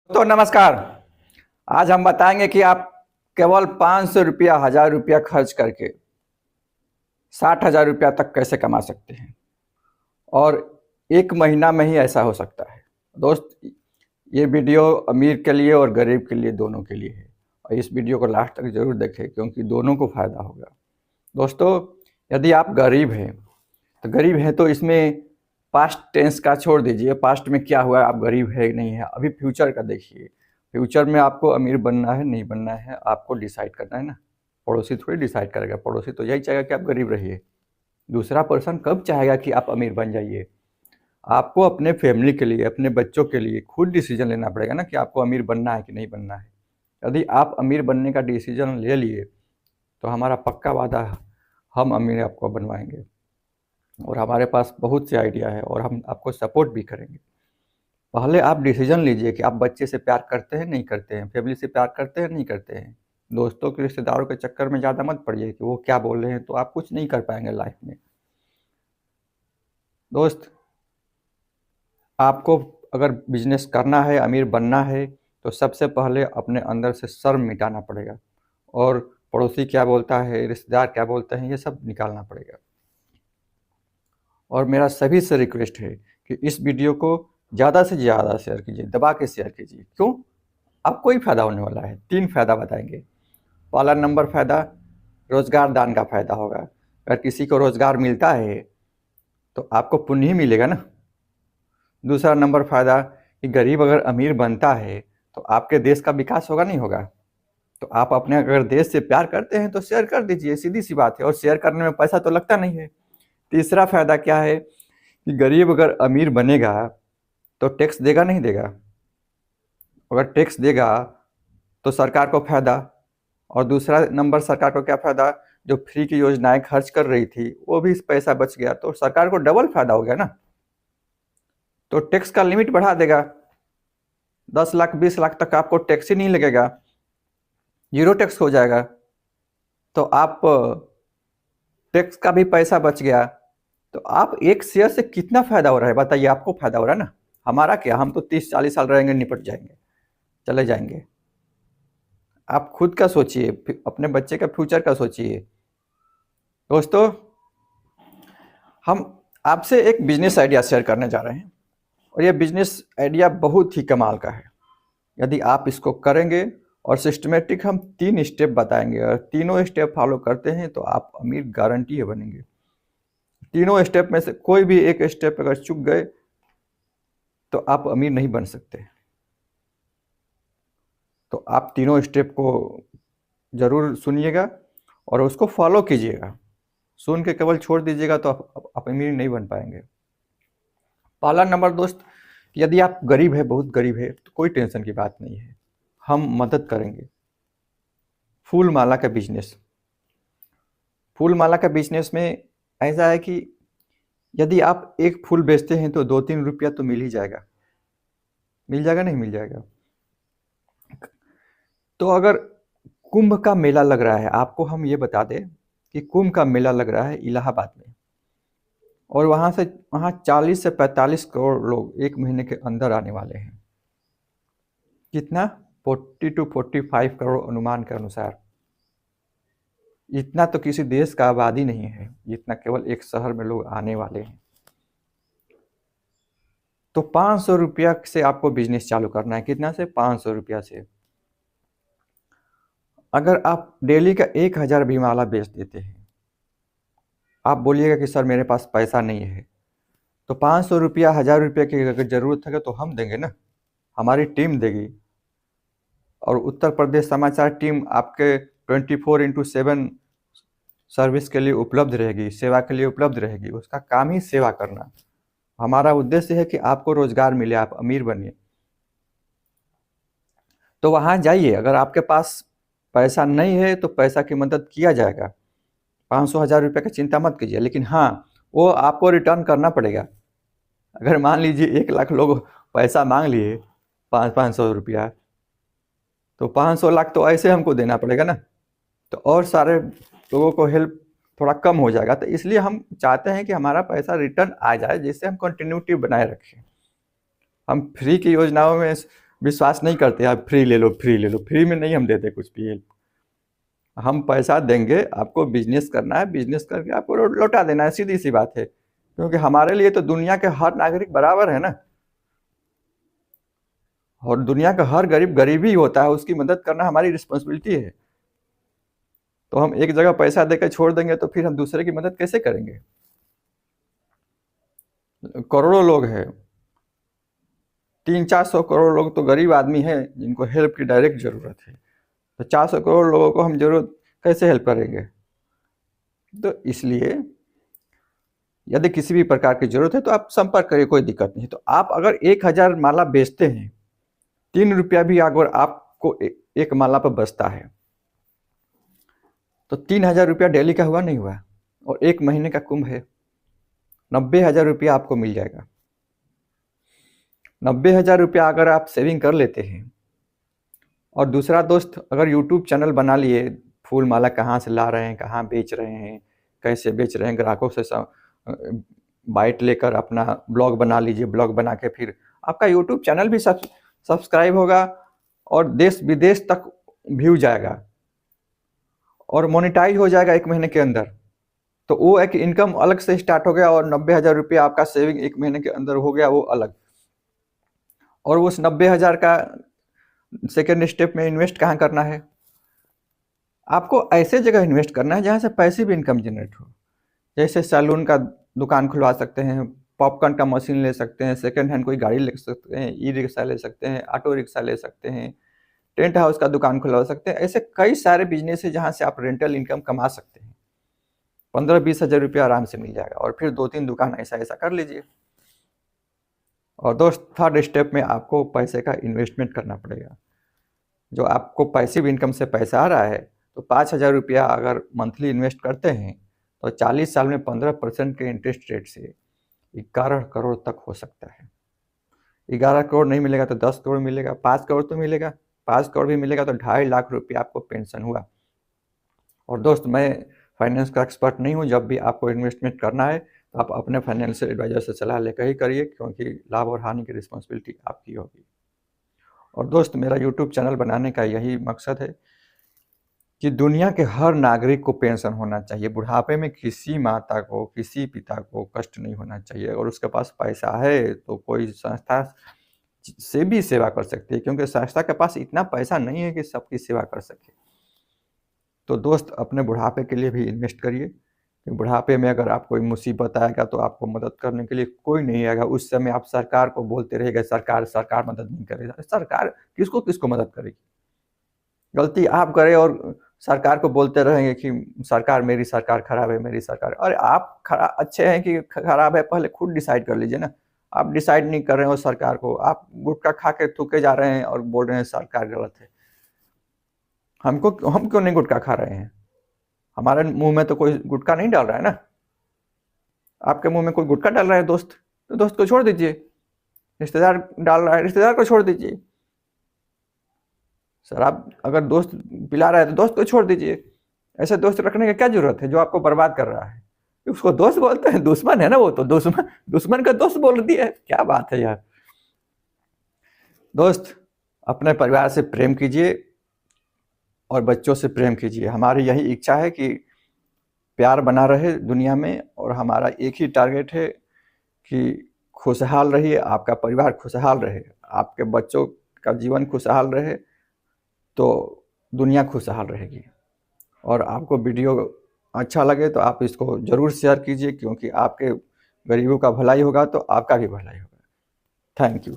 तो नमस्कार। आज हम बताएंगे कि आप केवल 500 रुपया 1000 रुपया खर्च करके 60,000 रुपया तक कैसे कमा सकते हैं और एक महीना में ही ऐसा हो सकता है। दोस्त, ये वीडियो अमीर के लिए और गरीब के लिए दोनों के लिए है और इस वीडियो को लास्ट तक जरूर देखें क्योंकि दोनों को फ़ायदा होगा। दोस्तों, यदि आप गरीब हैं तो इसमें पास्ट टेंस का छोड़ दीजिए, पास्ट में क्या हुआ, आप गरीब है नहीं है, अभी फ्यूचर का देखिए। फ्यूचर में आपको अमीर बनना है नहीं बनना है, आपको डिसाइड करना है ना। पड़ोसी थोड़ी डिसाइड करेगा, पड़ोसी तो यही चाहेगा कि आप गरीब रहिए। दूसरा पर्सन कब चाहेगा कि आप अमीर बन जाइए? आपको अपने फैमिली के लिए, अपने बच्चों के लिए खुद डिसीजन लेना पड़ेगा ना कि आपको अमीर बनना है कि नहीं बनना है। यदि आप अमीर बनने का डिसीजन ले लिए तो हमारा पक्का वादा है, हम अमीर आपको बनवाएंगे और हमारे पास बहुत से आइडिया है और हम आपको सपोर्ट भी करेंगे। पहले आप डिसीजन लीजिए कि आप बच्चे से प्यार करते हैं नहीं करते हैं, फैमिली से प्यार करते हैं नहीं करते हैं। दोस्तों के रिश्तेदारों के चक्कर में ज़्यादा मत पड़िए कि वो क्या बोल रहे हैं, तो आप कुछ नहीं कर पाएंगे लाइफ में। दोस्त, आपको अगर बिजनेस करना है, अमीर बनना है, तो सबसे पहले अपने अंदर से शर्म मिटाना पड़ेगा और पड़ोसी क्या बोलता है, रिश्तेदार क्या बोलते हैं, ये सब निकालना पड़ेगा। और मेरा सभी से रिक्वेस्ट है कि इस वीडियो को ज़्यादा से ज़्यादा शेयर कीजिए, दबा के शेयर कीजिए। क्यों? आपको ही फ़ायदा होने वाला है। 3 फ़ायदा बताएंगे। पहला नंबर फ़ायदा, रोज़गार दान का फ़ायदा होगा। अगर किसी को रोज़गार मिलता है तो आपको पुण्य ही मिलेगा ना। दूसरा नंबर फ़ायदा कि गरीब अगर अमीर बनता है तो आपके देश का विकास होगा नहीं होगा। तो आप अपने अगर देश से प्यार करते हैं तो शेयर कर दीजिए, सीधी सी बात है, और शेयर करने में पैसा तो लगता नहीं है। तीसरा फ़ायदा क्या है कि गरीब अगर अमीर बनेगा तो टैक्स देगा नहीं देगा? अगर टैक्स देगा तो सरकार को फ़ायदा। और दूसरा नंबर सरकार को क्या फ़ायदा, जो फ्री की योजनाएं खर्च कर रही थी वो भी पैसा बच गया, तो सरकार को डबल फ़ायदा हो गया ना। तो टैक्स का लिमिट बढ़ा देगा, 10 लाख 20 लाख तक आपको टैक्स ही नहीं लगेगा, जीरो टैक्स हो जाएगा। तो आप टैक्स का भी पैसा बच गया। तो आप एक शेयर से कितना फ़ायदा हो रहा है बताइए? आपको फ़ायदा हो रहा है ना। हमारा क्या, हम तो 30-40 साल रहेंगे, निपट जाएंगे, चले जाएंगे। आप खुद का सोचिए, अपने बच्चे का फ्यूचर का सोचिए। दोस्तों, हम आपसे एक बिजनेस आइडिया शेयर करने जा रहे हैं और ये बिजनेस आइडिया बहुत ही कमाल का है। यदि आप इसको करेंगे और सिस्टमेटिक हम 3 स्टेप बताएंगे और तीनों स्टेप फॉलो करते हैं तो आप अमीर गारंटी है बनेंगे। तीनों स्टेप में से कोई भी एक स्टेप अगर चूक गए तो आप अमीर नहीं बन सकते। तो आप तीनों स्टेप को ज़रूर सुनिएगा और उसको फॉलो कीजिएगा। सुन के केवल छोड़ दीजिएगा तो आप अमीर नहीं बन पाएंगे। पहला नंबर दोस्त, यदि आप गरीब है, बहुत गरीब है, तो कोई टेंशन की बात नहीं है, हम मदद करेंगे। फूल माला का बिजनेस। फूल माला का बिजनेस में ऐसा है कि यदि आप एक फूल बेचते हैं तो 2-3 रुपया तो मिल ही जाएगा। मिल जाएगा नहीं मिल जाएगा? तो अगर कुंभ का मेला लग रहा है, आपको हम ये बता दें कि कुंभ का मेला लग रहा है इलाहाबाद में और वहाँ 40 से 45 करोड़ लोग एक महीने के अंदर आने वाले हैं। कितना? 40 to 45 करोड़ अनुमान के अनुसार। इतना तो किसी देश का आबादी नहीं है, जितना केवल एक शहर में लोग आने वाले हैं। तो 500 रुपया से आपको बिजनेस चालू करना है। कितना से? 500 रुपया से। अगर आप डेली का 1000 भी माला बेच देते हैं, आप बोलिएगा कि सर मेरे पास पैसा नहीं है, तो 500 रुपया 1000 रुपये की अगर ज़रूरत है तो हम देंगे ना, हमारी टीम देगी। और उत्तर प्रदेश समाचार टीम आपके 24/7 सर्विस के लिए उपलब्ध रहेगी, सेवा के लिए उपलब्ध रहेगी। उसका काम ही सेवा करना। हमारा उद्देश्य है कि आपको रोजगार मिले, आप अमीर बनिए। तो वहाँ जाइए, अगर आपके पास पैसा नहीं है तो पैसा की मदद किया जाएगा। 500-1000 रुपये की चिंता मत कीजिए, लेकिन हाँ, वो आपको रिटर्न करना पड़ेगा। अगर मान लीजिए 1 लाख लोग पैसा मांग लिए 500 रुपया, तो 500 लाख तो ऐसे हमको देना पड़ेगा ना। तो और सारे लोगों को हेल्प थोड़ा कम हो जाएगा। तो इसलिए हम चाहते हैं कि हमारा पैसा रिटर्न आ जाए, जिससे हम कंटिन्यूटी बनाए रखें। हम फ्री की योजनाओं में विश्वास नहीं करते, आप फ्री ले लो, फ्री ले लो। फ्री में नहीं हम देते कुछ भी हेल्प। हम पैसा देंगे, आपको बिजनेस करना है, बिजनेस करके आपको लौटा देना है, सीधी सी बात है। क्योंकि हमारे लिए तो दुनिया के हर नागरिक बराबर है ना, और दुनिया का हर गरीब गरीब ही होता है, उसकी मदद करना हमारी रिस्पॉन्सिबिलिटी है। तो हम एक जगह पैसा देकर छोड़ देंगे तो फिर हम दूसरे की मदद कैसे करेंगे? करोड़ों लोग हैं, 300-400 करोड़ लोग तो गरीब आदमी हैं जिनको हेल्प की डायरेक्ट ज़रूरत है। तो 400 करोड़ लोगों को हम जरूरत कैसे हेल्प करेंगे? तो इसलिए यदि किसी भी प्रकार की जरूरत है तो आप संपर्क करिए, कोई दिक्कत नहीं। तो आप अगर 1000 माला बेचते हैं, 3 रुपया भी अगर आपको एक माला पर बचता है तो 3000 रुपया डेली का हुआ नहीं हुआ? और 1 महीने का कुंभ है, 90,000 रुपया आपको मिल जाएगा। 90,000 रुपया अगर आप सेविंग कर लेते हैं, और दूसरा दोस्त अगर यूट्यूब चैनल बना लिए, फूल माला कहाँ से ला रहे हैं, कहाँ बेच रहे हैं, कैसे बेच रहे हैं, ग्राहकों से बाइट लेकर अपना ब्लॉग बना लीजिए। ब्लॉग बना के फिर आपका यूट्यूब चैनल भी सब्सक्राइब होगा और देश विदेश तक व्यू जाएगा और मोनेटाइज हो जाएगा 1 महीने के अंदर। तो वो एक इनकम अलग से स्टार्ट हो गया, और 90,000 रुपया आपका सेविंग 1 महीने के अंदर हो गया, वो अलग। और उस 90,000 का सेकेंड स्टेप में इन्वेस्ट कहाँ करना है? आपको ऐसे जगह इन्वेस्ट करना है जहाँ से पैसिव इनकम जनरेट हो। जैसे सैलून का दुकान खुलवा सकते हैं, पॉपकॉर्न का मशीन ले सकते हैं, सेकंड हैंड कोई गाड़ी ले सकते हैं, ई रिक्शा ले सकते हैं, ऑटो रिक्शा ले सकते हैं, टेंट हाउस का दुकान खुलवा सकते हैं। ऐसे कई सारे बिजनेस है जहाँ से आप रेंटल इनकम कमा सकते हैं। 15-20 हज़ार रुपया आराम से मिल जाएगा, और फिर 2-3 दुकान ऐसा ऐसा कर लीजिए। और दोस्त, थर्ड स्टेप में आपको पैसे का इन्वेस्टमेंट करना पड़ेगा। जो आपको पैसिव इनकम से पैसा आ रहा है, तो 5,000 रुपया अगर मंथली इन्वेस्ट करते हैं तो 40 साल में 15% के इंटरेस्ट रेट से 11 करोड़ तक हो सकता है। 11 करोड़ नहीं मिलेगा तो 10 करोड़ मिलेगा, 5 करोड़ तो मिलेगा, 5 करोड़ भी मिलेगा तो 2.5 लाख रुपया आपको पेंशन हुआ। और दोस्त, मैं फाइनेंस का एक्सपर्ट नहीं हूँ। जब भी आपको इन्वेस्टमेंट करना है तो आप अपने फाइनेंशियल एडवाइजर से सलाह लेकर ही करिए, क्योंकि लाभ और हानि की रिस्पॉन्सिबिलिटी आपकी होगी। और दोस्त, मेरा यूट्यूब चैनल बनाने का यही मकसद है कि दुनिया के हर नागरिक को पेंशन होना चाहिए। बुढ़ापे में किसी माता को, किसी पिता को कष्ट नहीं होना चाहिए। और उसके पास पैसा है तो कोई संस्था से भी सेवा कर सकती है, क्योंकि संस्था के पास इतना पैसा नहीं है कि सबकी सेवा कर सके। तो दोस्त, अपने बुढ़ापे के लिए भी इन्वेस्ट करिए। बुढ़ापे में अगर आप कोई मुसीबत आएगा तो आपको मदद करने के लिए कोई नहीं आएगा। उस समय आप सरकार को बोलते रहेगा, सरकार सरकार मदद नहीं करेगा। सरकार किसको किसको मदद करेगी? गलती आप करें और सरकार को बोलते रहेंगे कि सरकार, मेरी सरकार खराब है, मेरी सरकार। अरे आप अच्छे हैं कि खराब है, पहले खुद डिसाइड कर लीजिए ना। आप डिसाइड नहीं कर रहे हो सरकार को, आप गुटखा खा के थूके जा रहे हैं और बोल रहे हैं सरकार गलत है। हम क्यों नहीं गुटखा खा रहे हैं? हमारे मुंह में तो कोई गुटखा नहीं डाल रहा है ना। आपके मुंह में कोई गुटखा डाल रहा है दोस्त, तो दोस्त को छोड़ दीजिए। रिश्तेदार डाल रहा है, रिश्तेदार को छोड़ दीजिए। शराब अगर दोस्त पिला रहा है तो दोस्त को छोड़ दीजिए। ऐसे दोस्त रखने की क्या जरूरत है जो आपको बर्बाद कर रहा है? उसको दोस्त बोलते हैं? दुश्मन है ना वो तो। दुश्मन का दोस्त बोल दिया है, क्या बात है यार। दोस्त, अपने परिवार से प्रेम कीजिए और बच्चों से प्रेम कीजिए। हमारी यही इच्छा है कि प्यार बना रहे दुनिया में, और हमारा एक ही टारगेट है कि खुशहाल रहिए, आपका परिवार खुशहाल रहे, आपके बच्चों का जीवन खुशहाल रहे, तो दुनिया खुशहाल रहेगी। और आपको वीडियो अच्छा लगे तो आप इसको ज़रूर शेयर कीजिए, क्योंकि आपके गरीबों का भलाई होगा तो आपका भी भलाई होगा। Thank you.